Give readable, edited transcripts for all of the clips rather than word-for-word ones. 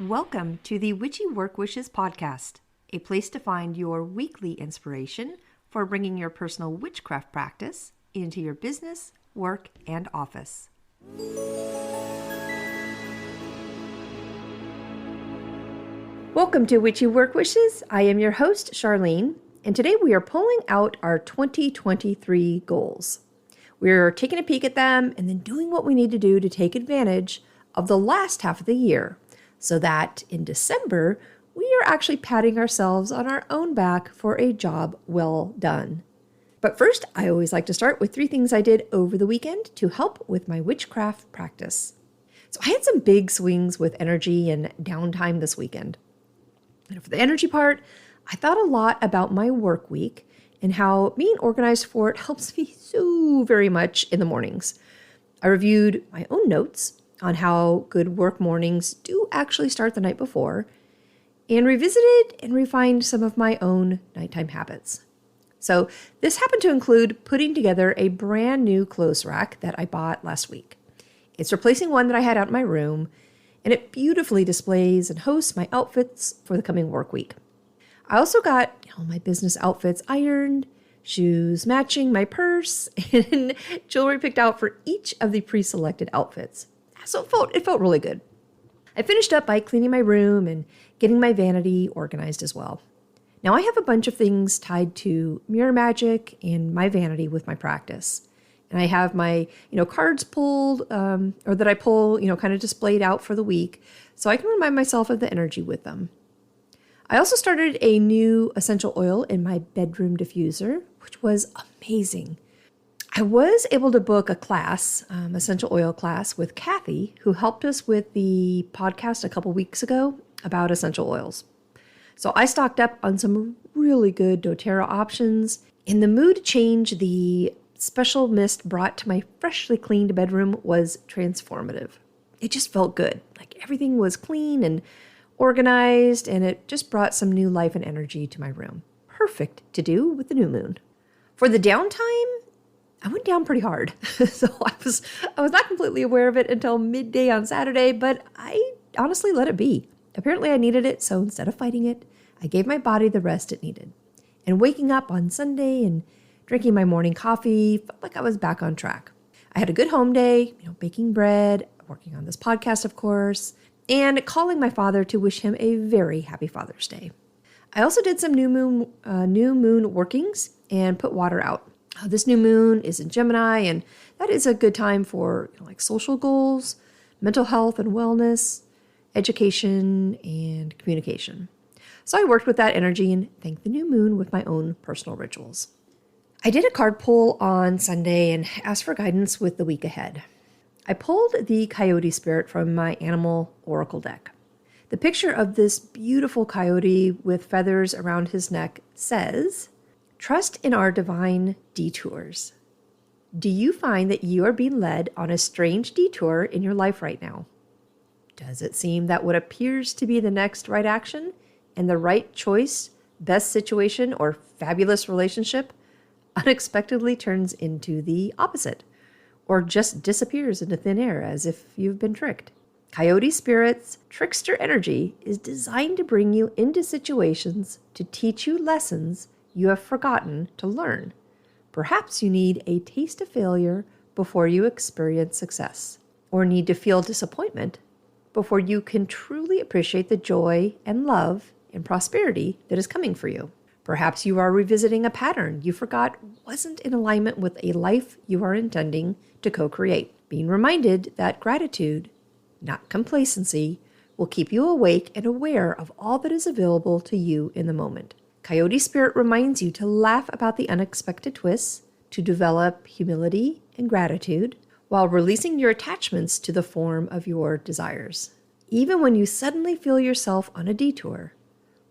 Welcome to the Witchy Work Wishes podcast, a place to find your weekly inspiration for bringing your personal witchcraft practice into your business, work, and office. Welcome to Witchy Work Wishes. I am your host, Charlene, and today we are pulling out our 2023 goals. We're taking a peek at them and then doing what we need to do to take advantage of the last half of the year, so that in December, we are actually patting ourselves on our own back for a job well done. But first, I always like to start with 3 things I did over the weekend to help with my witchcraft practice. So I had some big swings with energy and downtime this weekend. And for the energy part, I thought a lot about my work week and how being organized for it helps me so very much in the mornings. I reviewed my own notes on how good work mornings do actually start the night before, and revisited and refined some of my own nighttime habits. So this happened to include putting together a brand new clothes rack that I bought last week. It's replacing one that I had out in my room, and it beautifully displays and hosts my outfits for the coming work week. I also got my business outfits ironed, shoes matching my purse, and jewelry picked out for each of the pre-selected outfits. So it felt really good. I finished up by cleaning my room and getting my vanity organized as well. Now I have a bunch of things tied to mirror magic and my vanity with my practice. And I have my, cards pulled, or that I pull, kind of displayed out for the week, so I can remind myself of the energy with them. I also started a new essential oil in my bedroom diffuser, which was amazing. I was able to book a class, essential oil class with Kathy, who helped us with the podcast a couple weeks ago about essential oils. So I stocked up on some really good doTERRA options, and the mood change the special mist brought to my freshly cleaned bedroom was transformative. It just felt good. Like everything was clean and organized, and it just brought some new life and energy to my room. Perfect to do with the new moon. For the downtime, I went down pretty hard. So I was not completely aware of it until midday on Saturday, but I honestly let it be. Apparently I needed it, so instead of fighting it, I gave my body the rest it needed. And waking up on Sunday and drinking my morning coffee felt like I was back on track. I had a good home day, baking bread, working on this podcast, of course, and calling my father to wish him a very happy Father's Day. I also did some new moon workings and put water out. This new moon is in Gemini, and that is a good time for social goals, mental health and wellness, education, and communication. So I worked with that energy and thanked the new moon with my own personal rituals. I did a card pull on Sunday and asked for guidance with the week ahead. I pulled the coyote spirit from my animal oracle deck. The picture of this beautiful coyote with feathers around his neck says, "Trust in our divine detours." Do you find that you are being led on a strange detour in your life right now? Does it seem that what appears to be the next right action and the right choice, best situation, or fabulous relationship unexpectedly turns into the opposite, or just disappears into thin air as if you've been tricked? Coyote Spirit's trickster energy is designed to bring you into situations to teach you lessons you have forgotten to learn. Perhaps you need a taste of failure before you experience success, or need to feel disappointment before you can truly appreciate the joy and love and prosperity that is coming for you. Perhaps you are revisiting a pattern you forgot wasn't in alignment with a life you are intending to co-create. Being reminded that gratitude, not complacency, will keep you awake and aware of all that is available to you in the moment. Coyote Spirit reminds you to laugh about the unexpected twists, to develop humility and gratitude, while releasing your attachments to the form of your desires. Even when you suddenly feel yourself on a detour,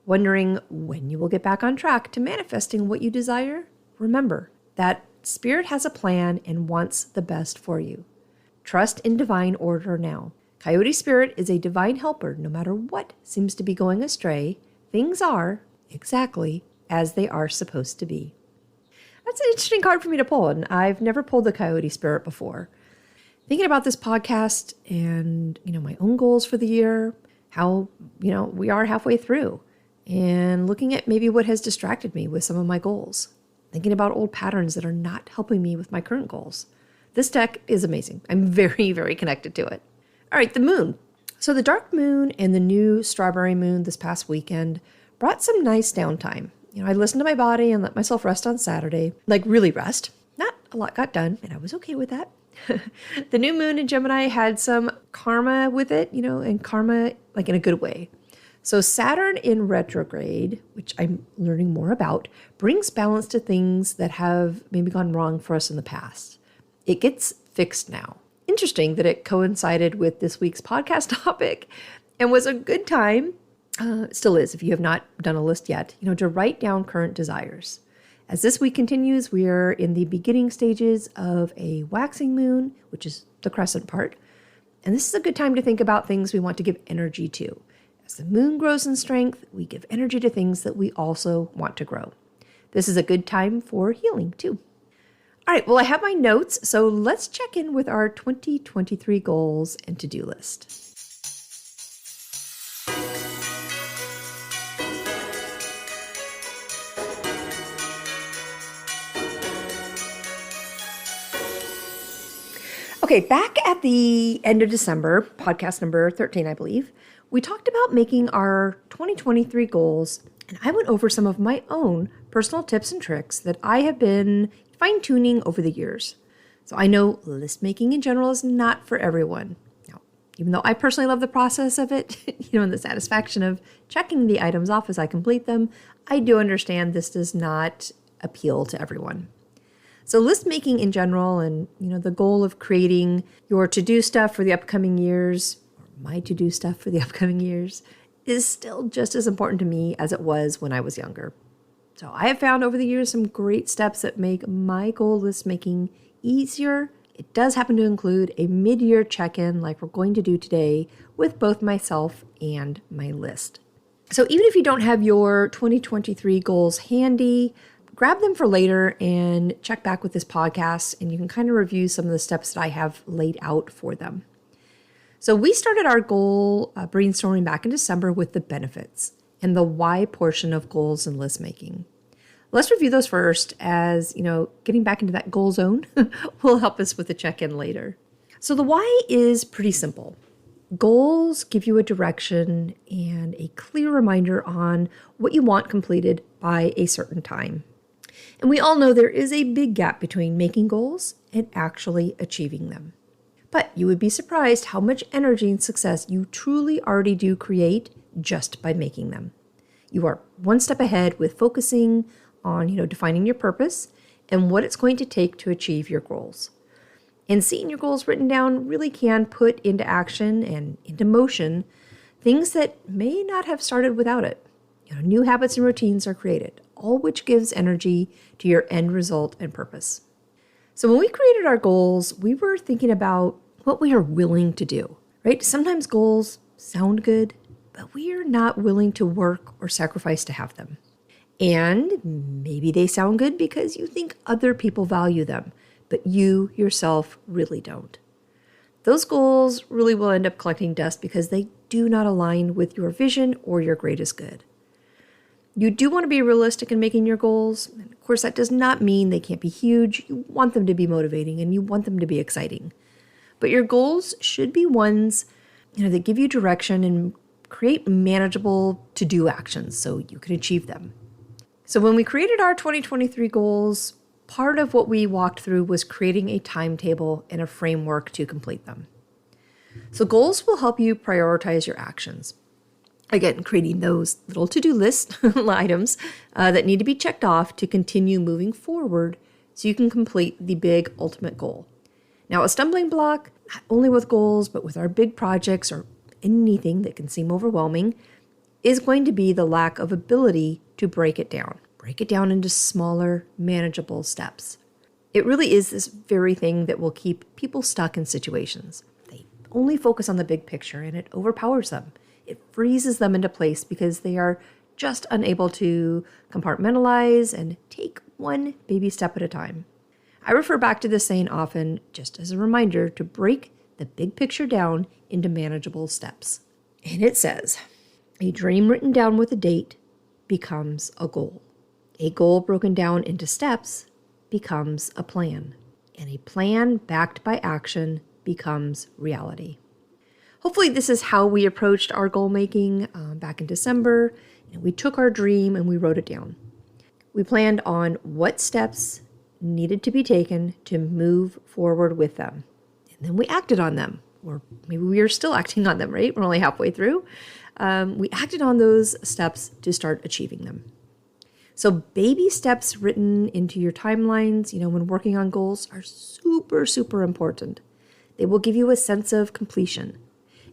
wondering when you will get back on track to manifesting what you desire, remember that Spirit has a plan and wants the best for you. Trust in divine order now. Coyote Spirit is a divine helper. No matter what seems to be going astray, things are exactly as they are supposed to be. That's an interesting card for me to pull, and I've never pulled the Coyote Spirit before. Thinking about this podcast and, my own goals for the year, how, we are halfway through and looking at maybe what has distracted me with some of my goals, thinking about old patterns that are not helping me with my current goals. This deck is amazing. I'm very, very connected to it. All right, the moon. So the dark moon and the new strawberry moon this past weekend brought some nice downtime. I listened to my body and let myself rest on Saturday, like really rest. Not a lot got done, and I was okay with that. The new moon in Gemini had some karma with it, and karma like in a good way. So Saturn in retrograde, which I'm learning more about, brings balance to things that have maybe gone wrong for us in the past. It gets fixed now. Interesting that it coincided with this week's podcast topic and was a good time, still is if you have not done a list yet, to write down current desires. As this week continues, we are in the beginning stages of a waxing moon, which is the crescent part. And this is a good time to think about things we want to give energy to. As the moon grows in strength, we give energy to things that we also want to grow. This is a good time for healing too. All right, well, I have my notes, so let's check in with our 2023 goals and to-do list. Okay, back at the end of December, podcast number 13, I believe, we talked about making our 2023 goals, and I went over some of my own personal tips and tricks that I have been fine-tuning over the years. So I know list making in general is not for everyone. Now, even though I personally love the process of it, and the satisfaction of checking the items off as I complete them, I do understand this does not appeal to everyone. So list making in general and, the goal of creating your to-do stuff for the upcoming years, or my to-do stuff for the upcoming years, is still just as important to me as it was when I was younger. So I have found over the years some great steps that make my goal list making easier. It does happen to include a mid-year check-in like we're going to do today with both myself and my list. So even if you don't have your 2023 goals handy, grab them for later and check back with this podcast, and you can kind of review some of the steps that I have laid out for them. So we started our goal brainstorming back in December with the benefits and the why portion of goals and list making. Let's review those first, as, getting back into that goal zone will help us with the check-in later. So the why is pretty simple. Goals give you a direction and a clear reminder on what you want completed by a certain time. And we all know there is a big gap between making goals and actually achieving them. But you would be surprised how much energy and success you truly already do create just by making them. You are one step ahead with focusing on, defining your purpose and what it's going to take to achieve your goals. And seeing your goals written down really can put into action and into motion things that may not have started without it. New habits and routines are created, all which gives energy to your end result and purpose. So when we created our goals, we were thinking about what we are willing to do, right? Sometimes goals sound good, but we are not willing to work or sacrifice to have them. And maybe they sound good because you think other people value them, but you yourself really don't. Those goals really will end up collecting dust because they do not align with your vision or your greatest good. You do want to be realistic in making your goals. And of course, that does not mean they can't be huge. You want them to be motivating and you want them to be exciting. But your goals should be ones, that give you direction and create manageable to-do actions so you can achieve them. So when we created our 2023 goals, part of what we walked through was creating a timetable and a framework to complete them. So goals will help you prioritize your actions. Again, creating those little to-do list items that need to be checked off to continue moving forward so you can complete the big ultimate goal. Now, a stumbling block, not only with goals, but with our big projects or anything that can seem overwhelming, is going to be the lack of ability to break it down. Break it down into smaller, manageable steps. It really is this very thing that will keep people stuck in situations. They only focus on the big picture and it overpowers them. It freezes them into place because they are just unable to compartmentalize and take one baby step at a time. I refer back to this saying often just as a reminder to break the big picture down into manageable steps. And it says, a dream written down with a date becomes a goal. A goal broken down into steps becomes a plan. And a plan backed by action becomes reality. Hopefully this is how we approached our goal making back in December. We took our dream and we wrote it down. We planned on what steps needed to be taken to move forward with them. And then we acted on them. Or maybe we are still acting on them, right? We're only halfway through. We acted on those steps to start achieving them. So baby steps written into your timelines, when working on goals are super, super important. They will give you a sense of completion.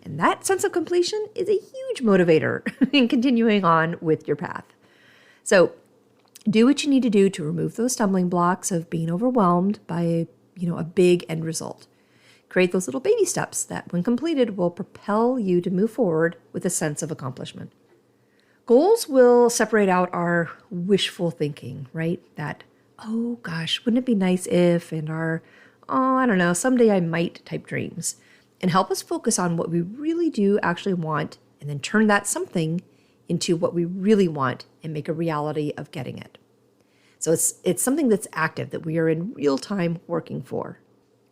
And that sense of completion is a huge motivator in continuing on with your path. So do what you need to do to remove those stumbling blocks of being overwhelmed by, a big end result. Create those little baby steps that, when completed, will propel you to move forward with a sense of accomplishment. Goals will separate out our wishful thinking, right? That, oh gosh, wouldn't it be nice if, and our, I don't know, someday I might type dreams, and help us focus on what we really do actually want, and then turn that something into what we really want and make a reality of getting it. So it's something that's active, that we are in real time working for.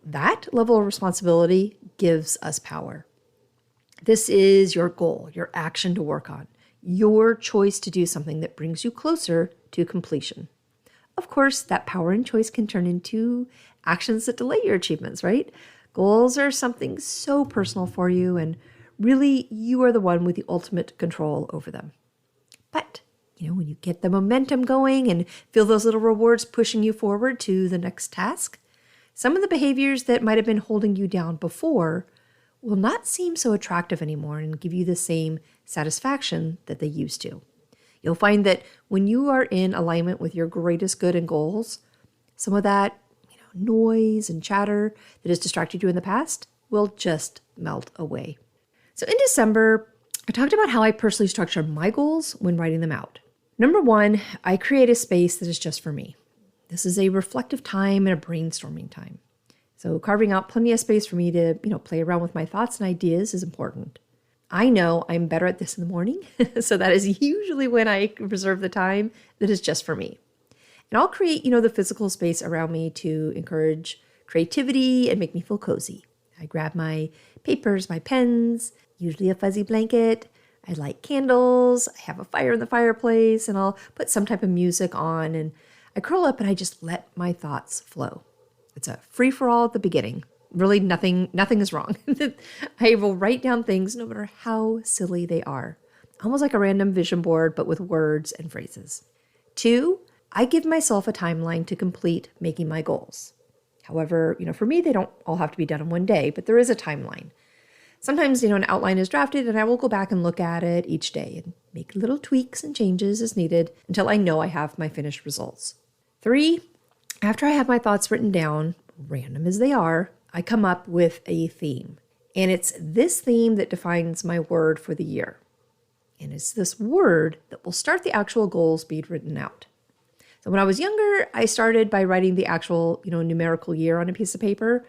That level of responsibility gives us power. This is your goal, your action to work on, your choice to do something that brings you closer to completion. Of course, that power and choice can turn into actions that delay your achievements, right? Goals are something so personal for you, and really you are the one with the ultimate control over them. But, when you get the momentum going and feel those little rewards pushing you forward to the next task, some of the behaviors that might have been holding you down before will not seem so attractive anymore and give you the same satisfaction that they used to. You'll find that when you are in alignment with your greatest good and goals, some of that, noise and chatter that has distracted you in the past will just melt away. So in December, I talked about how I personally structure my goals when writing them out. Number one, I create a space that is just for me. This is a reflective time and a brainstorming time. So carving out plenty of space for me to, play around with my thoughts and ideas is important. I know I'm better at this in the morning, so that is usually when I reserve the time that is just for me. And I'll create, the physical space around me to encourage creativity and make me feel cozy. I grab my papers, my pens, usually a fuzzy blanket. I light candles. I have a fire in the fireplace, and I'll put some type of music on, and I curl up and I just let my thoughts flow. It's a free-for-all at the beginning. Really, nothing is wrong. I will write down things no matter how silly they are. Almost like a random vision board, but with words and phrases. 2, I give myself a timeline to complete making my goals. However, for me, they don't all have to be done in one day, but there is a timeline. Sometimes, an outline is drafted and I will go back and look at it each day and make little tweaks and changes as needed until I know I have my finished results. 3, after I have my thoughts written down, random as they are, I come up with a theme. And it's this theme that defines my word for the year. And it's this word that will start the actual goals being written out. So when I was younger, I started by writing the actual, numerical year on a piece of paper.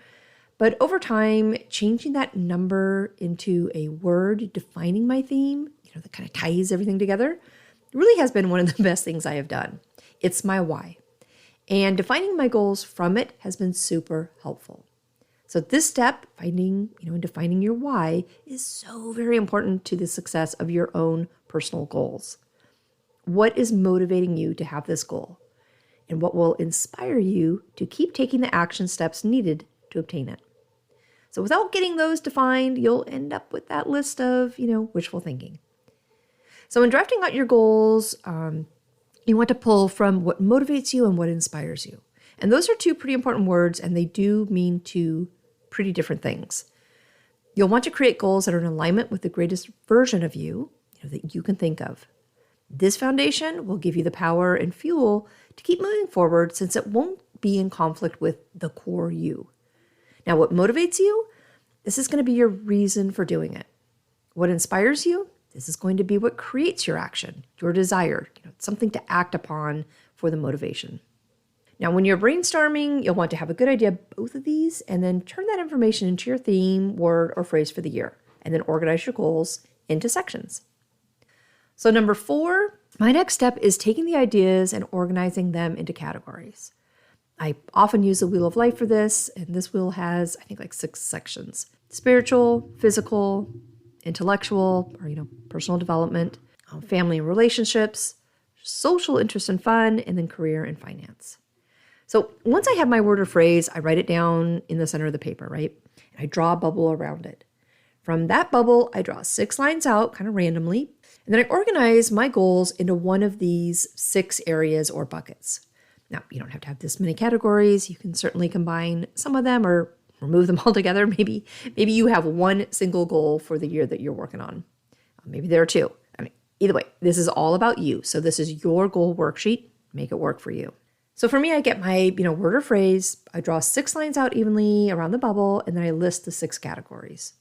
But over time, changing that number into a word defining my theme, that kind of ties everything together, really has been one of the best things I have done. It's my why. And defining my goals from it has been super helpful. So this step, finding, and defining your why, is so very important to the success of your own personal goals. What is motivating you to have this goal? And what will inspire you to keep taking the action steps needed to obtain it? So without getting those defined, you'll end up with that list of, wishful thinking. So in drafting out your goals, you want to pull from what motivates you and what inspires you. And those are 2 pretty important words, and they do mean 2 pretty different things. You'll want to create goals that are in alignment with the greatest version of you, that you can think of. This foundation will give you the power and fuel to keep moving forward, since it won't be in conflict with the core you. Now, what motivates you? This is going to be your reason for doing it. What inspires you? This is going to be what creates your action, your desire, something to act upon for the motivation. Now, when you're brainstorming, you'll want to have a good idea of both of these and then turn that information into your theme, word, or phrase for the year, and then organize your goals into sections. So number 4, my next step is taking the ideas and organizing them into categories. I often use the Wheel of Life for this, and this wheel has, I think, like 6 sections. Spiritual, physical, intellectual, or, personal development, family and relationships, social interest and fun, and then career and finance. So once I have my word or phrase, I write it down in the center of the paper, right? And I draw a bubble around it. From that bubble, I draw 6 lines out kind of randomly, and then I organize my goals into one of these 6 areas or buckets. Now, you don't have to have this many categories. You can certainly combine some of them or remove them altogether. Maybe you have one single goal for the year that you're working on. Maybe there are 2. Either way, this is all about you. So this is your goal worksheet. Make it work for you. So for me, I get my, word or phrase. I draw 6 lines out evenly around the bubble, and then I list the 6 categories.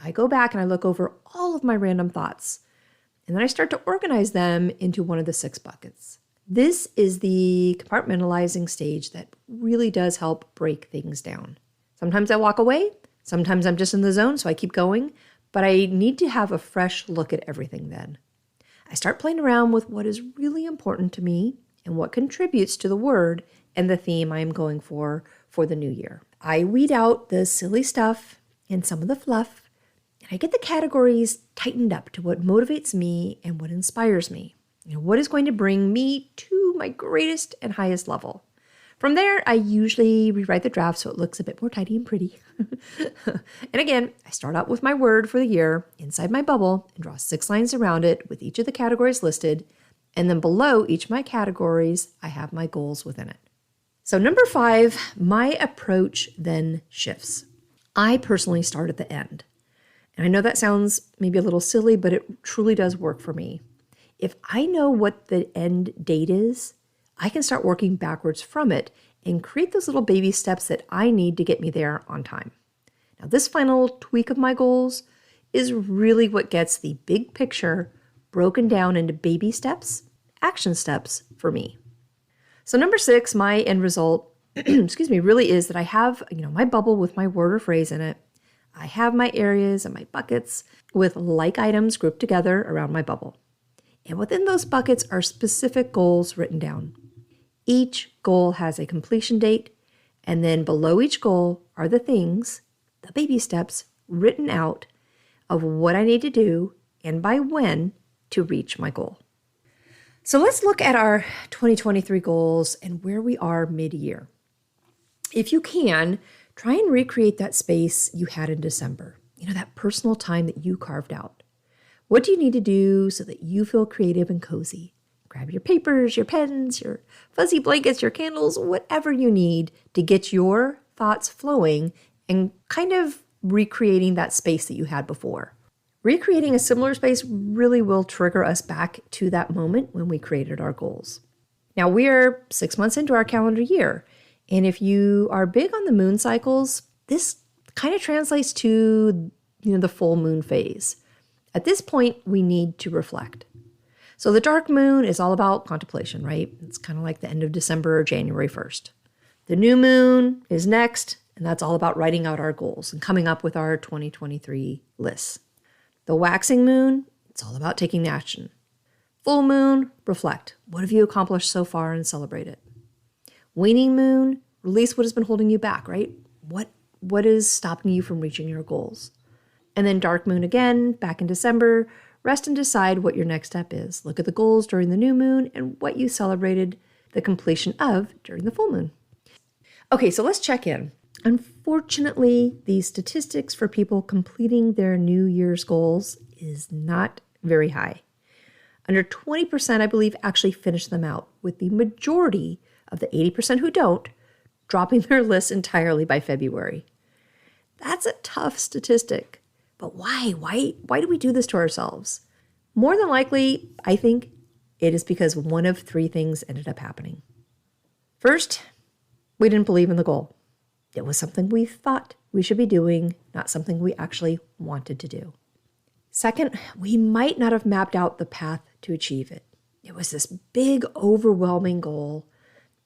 I go back and I look over all of my random thoughts, and then I start to organize them into one of the 6 buckets. This is the compartmentalizing stage that really does help break things down. Sometimes I walk away. Sometimes I'm just in the zone, so I keep going, but I need to have a fresh look at everything then. I start playing around with what is really important to me and what contributes to the word and the theme I'm going for the new year. I weed out the silly stuff and some of the fluff, and I get the categories tightened up to what motivates me and what inspires me. What is going to bring me to my greatest and highest level. From there, I usually rewrite the draft so it looks a bit more tidy and pretty. And again, I start out with my word for the year inside my bubble and draw 6 lines around it with each of the categories listed. And then below each of my categories, I have my goals within it. So number 5, my approach then shifts. I personally start at the end. And I know that sounds maybe a little silly, but it truly does work for me. If I know what the end date is, I can start working backwards from it and create those little baby steps that I need to get me there on time. Now, this final tweak of my goals is really what gets the big picture broken down into baby steps, action steps for me. So number 6, my end result, really is that I have, my bubble with my word or phrase in it. I have my areas and my buckets with like items grouped together around my bubble. And within those buckets are specific goals written down. Each goal has a completion date, and then below each goal are the things, the baby steps, written out of what I need to do and by when to reach my goal. So let's look at our 2023 goals and where we are mid-year. If you can, try and recreate that space you had in December, that personal time that you carved out. What do you need to do so that you feel creative and cozy? Grab your papers, your pens, your fuzzy blankets, your candles, whatever you need to get your thoughts flowing and kind of recreating that space that you had before. Recreating a similar space really will trigger us back to that moment when we created our goals. Now, we are 6 months into our calendar year, and if you are big on the moon cycles, this kind of translates to the full moon phase. At this point, we need to reflect. So the dark moon is all about contemplation, right? It's kind of like the end of December or January 1st. The new moon is next, and that's all about writing out our goals and coming up with our 2023 lists. The waxing moon, it's all about taking action. Full moon, reflect. What have you accomplished so far and celebrate it? Waning moon, release what has been holding you back, right? What is stopping you from reaching your goals? And then dark moon again, back in December. Rest and decide what your next step is. Look at the goals during the new moon and what you celebrated the completion of during the full moon. Okay, so let's check in. Unfortunately, the statistics for people completing their New Year's goals is not very high. Under 20%, I believe, actually finish them out, with the majority of the 80% who don't dropping their lists entirely by February. That's a tough statistic. But why? Why do we do this to ourselves? More than likely, I think it is because one of 3 things ended up happening. First, we didn't believe in the goal. It was something we thought we should be doing, not something we actually wanted to do. Second, we might not have mapped out the path to achieve it. It was this big, overwhelming goal,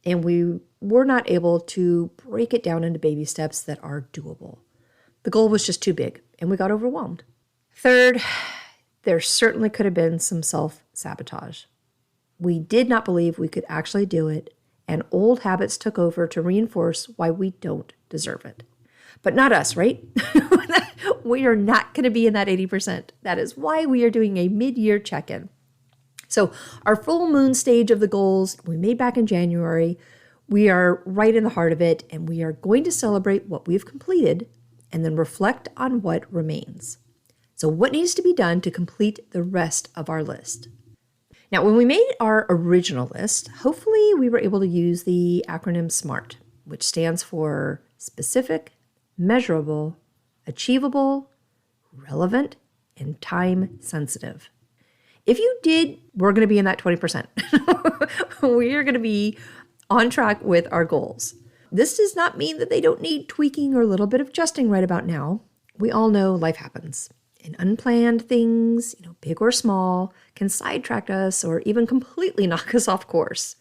and we were not able to break it down into baby steps that are doable. The goal was just too big, and we got overwhelmed. Third, there certainly could have been some self-sabotage. We did not believe we could actually do it, and old habits took over to reinforce why we don't deserve it. But not us, right? We are not going to be in that 80%. That is why we are doing a mid-year check-in. So our full moon stage of the goals we made back in January, we are right in the heart of it, and we are going to celebrate what we've completed and then reflect on what remains. So what needs to be done to complete the rest of our list? Now, when we made our original list, hopefully we were able to use the acronym SMART, which stands for specific, measurable, achievable, relevant, and time sensitive. If you did, we're going to be in that 20%. We are going to be on track with our goals. This does not mean that they don't need tweaking or a little bit of adjusting right about now. We all know life happens. And unplanned things, big or small, can sidetrack us or even completely knock us off course.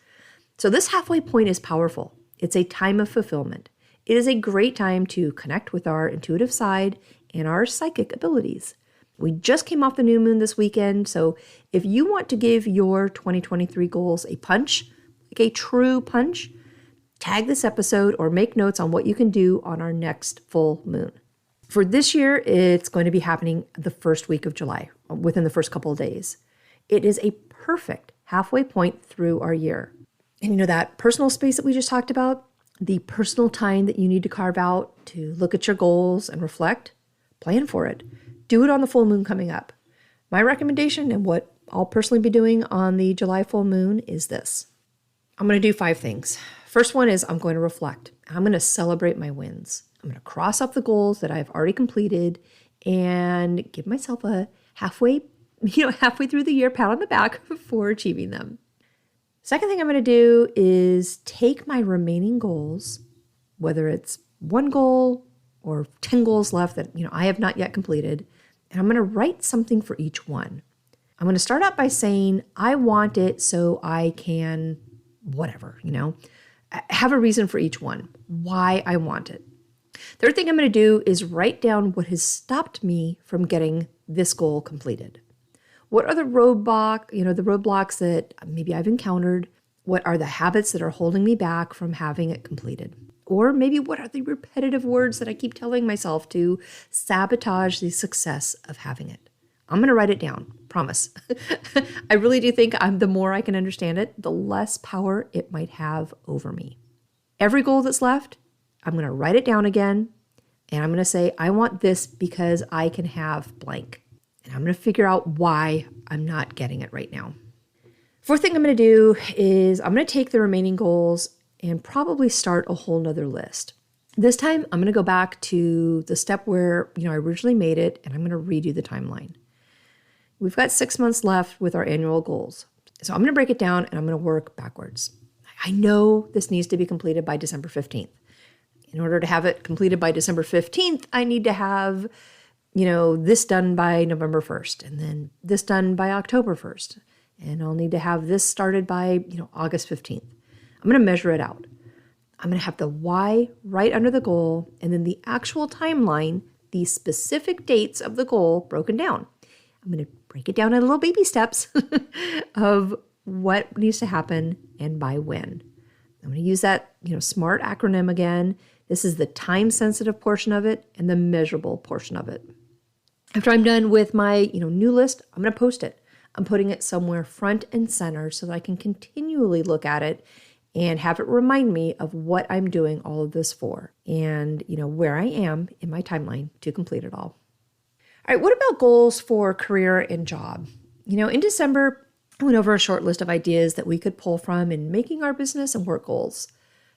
So this halfway point is powerful. It's a time of fulfillment. It is a great time to connect with our intuitive side and our psychic abilities. We just came off the new moon this weekend, so if you want to give your 2023 goals a punch, like a true punch, tag this episode or make notes on what you can do on our next full moon. For this year, it's going to be happening the first week of July, within the first couple of days. It is a perfect halfway point through our year. And that personal space that we just talked about, the personal time that you need to carve out to look at your goals and reflect, plan for it. Do it on the full moon coming up. My recommendation and what I'll personally be doing on the July full moon is this. I'm going to do 5 things. First one is I'm going to reflect. I'm going to celebrate my wins. I'm going to cross off the goals that I've already completed and give myself a halfway through the year pat on the back for achieving them. Second thing I'm going to do is take my remaining goals, whether it's 1 goal or 10 goals left that I have not yet completed, and I'm going to write something for each one. I'm going to start out by saying I want it so I can whatever, have a reason for each one, why I want it. Third thing I'm going to do is write down what has stopped me from getting this goal completed. What are the roadblocks that maybe I've encountered? What are the habits that are holding me back from having it completed? Or maybe what are the repetitive words that I keep telling myself to sabotage the success of having it? I'm going to write it down, promise. I really do think the more I can understand it, the less power it might have over me. Every goal that's left, I'm going to write it down again, and I'm going to say, I want this because I can have blank. And I'm going to figure out why I'm not getting it right now. Fourth thing I'm going to do is I'm going to take the remaining goals and probably start a whole nother list. This time, I'm going to go back to the step where I originally made it, and I'm going to redo the timeline. We've got 6 months left with our annual goals. So I'm going to break it down, and I'm going to work backwards. I know this needs to be completed by December 15th. In order to have it completed by December 15th, I need to have, this done by November 1st, and then this done by October 1st. And I'll need to have this started by, August 15th. I'm going to measure it out. I'm going to have the why right under the goal, and then the actual timeline, the specific dates of the goal broken down. I'm going to break it down in little baby steps of what needs to happen and by when. I'm going to use that, SMART acronym again. This is the time-sensitive portion of it and the measurable portion of it. After I'm done with my, new list, I'm going to post it. I'm putting it somewhere front and center so that I can continually look at it and have it remind me of what I'm doing all of this for and, where I am in my timeline to complete it all. All right, what about goals for career and job? In December, I went over a short list of ideas that we could pull from in making our business and work goals.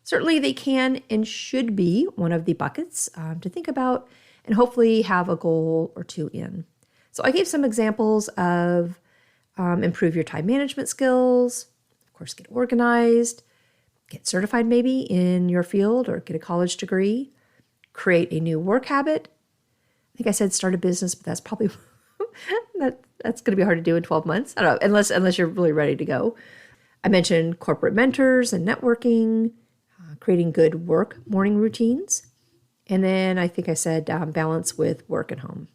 Certainly they can and should be one of the buckets to think about and hopefully have a goal or 2 in. So I gave some examples of improve your time management skills, of course, get organized, get certified maybe in your field or get a college degree, create a new work habit. I think I said start a business, but that's probably, that's going to be hard to do in 12 months. I don't know, unless you're really ready to go. I mentioned corporate mentors and networking, creating good work morning routines. And then I think I said balance with work and home.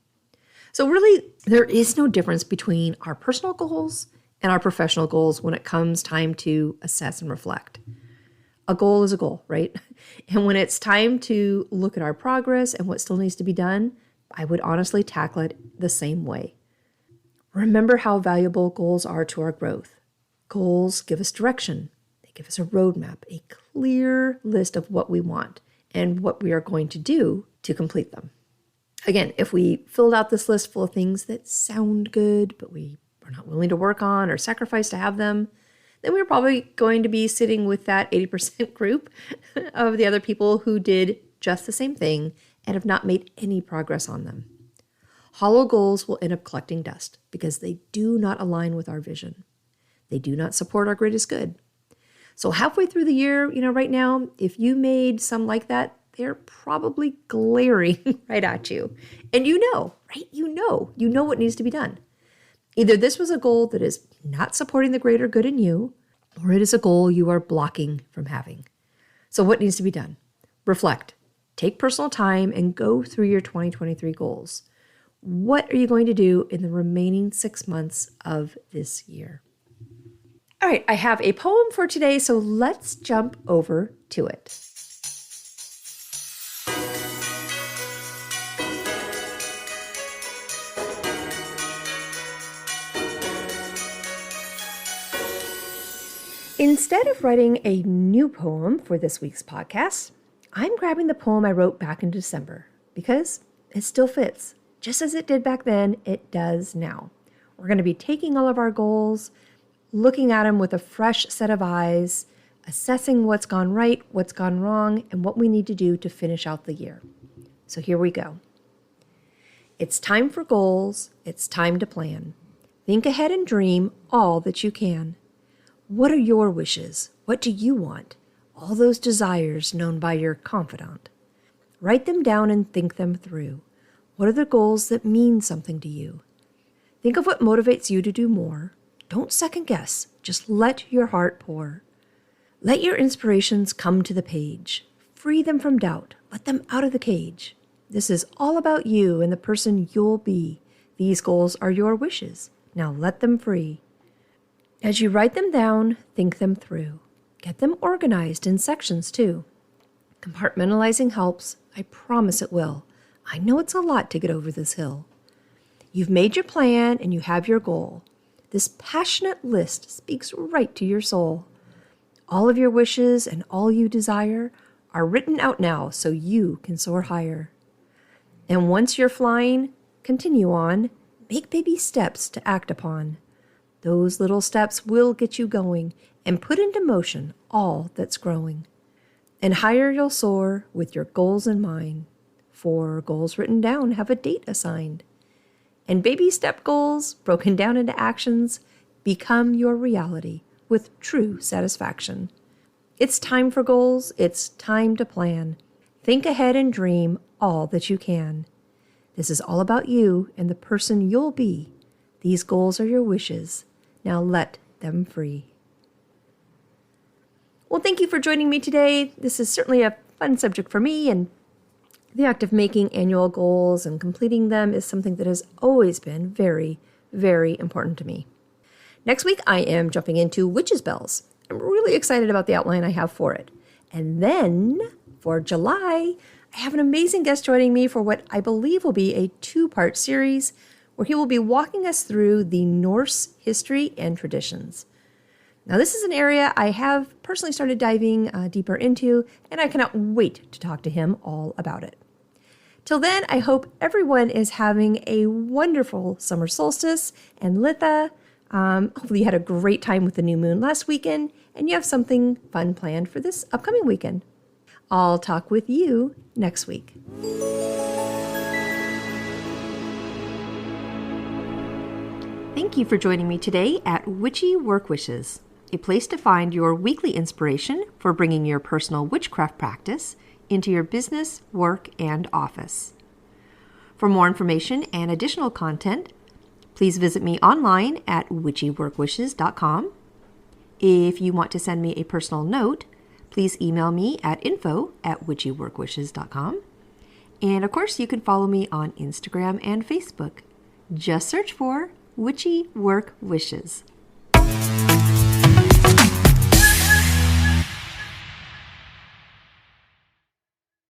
So really, there is no difference between our personal goals and our professional goals when it comes time to assess and reflect. A goal is a goal, right? And when it's time to look at our progress and what still needs to be done, I would honestly tackle it the same way. Remember how valuable goals are to our growth. Goals give us direction. They give us a roadmap, a clear list of what we want and what we are going to do to complete them. Again, if we filled out this list full of things that sound good, but we are not willing to work on or sacrifice to have them, then we're probably going to be sitting with that 80% group of the other people who did just the same thing and have not made any progress on them. Hollow goals will end up collecting dust because they do not align with our vision. They do not support our greatest good. So halfway through the year, right now, if you made some like that, they're probably glaring right at you. And right? You know what needs to be done. Either this was a goal that is not supporting the greater good in you, or it is a goal you are blocking from having. So what needs to be done? Reflect. Take personal time and go through your 2023 goals. What are you going to do in the remaining 6 months of this year? All right, I have a poem for today, so let's jump over to it. Instead of writing a new poem for this week's podcast, I'm grabbing the poem I wrote back in December because it still fits. Just as it did back then, it does now. We're going to be taking all of our goals, looking at them with a fresh set of eyes, assessing what's gone right, what's gone wrong, and what we need to do to finish out the year. So here we go. It's time for goals. It's time to plan. Think ahead and dream all that you can. What are your wishes? What do you want? All those desires known by your confidant. Write them down and think them through. What are the goals that mean something to you? Think of what motivates you to do more. Don't second guess. Just let your heart pour. Let your inspirations come to the page. Free them from doubt. Let them out of the cage. This is all about you and the person you'll be. These goals are your wishes. Now let them free. As you write them down, think them through. Get them organized in sections too. Compartmentalizing helps. I promise it will. I know it's a lot to get over this hill. You've made your plan and you have your goal. This passionate list speaks right to your soul. All of your wishes and all you desire are written out now so you can soar higher. And once you're flying, continue on. Make baby steps to act upon. Those little steps will get you going and put into motion all that's growing. And higher you'll soar with your goals in mind. For goals written down have a date assigned. And baby step goals, broken down into actions, become your reality with true satisfaction. It's time for goals. It's time to plan. Think ahead and dream all that you can. This is all about you and the person you'll be. These goals are your wishes. Now let them free. Well, thank you for joining me today. This is certainly a fun subject for me, and the act of making annual goals and completing them is something that has always been very, very important to me. Next week, I am jumping into witches' bells. I'm really excited about the outline I have for it. And then for July, I have an amazing guest joining me for what I believe will be a 2-part series where he will be walking us through the Norse history and traditions. Now, this is an area I have personally started diving deeper into, and I cannot wait to talk to him all about it. Till then, I hope everyone is having a wonderful summer solstice and Litha. Hopefully you had a great time with the new moon last weekend, and you have something fun planned for this upcoming weekend. I'll talk with you next week. Thank you for joining me today at Witchy Work Wishes, a place to find your weekly inspiration for bringing your personal witchcraft practice into your business, work, and office. For more information and additional content, please visit me online at witchyworkwishes.com. If you want to send me a personal note, please email me at info@witchyworkwishes.com. And of course, you can follow me on Instagram and Facebook. Just search for Witchy Work Wishes.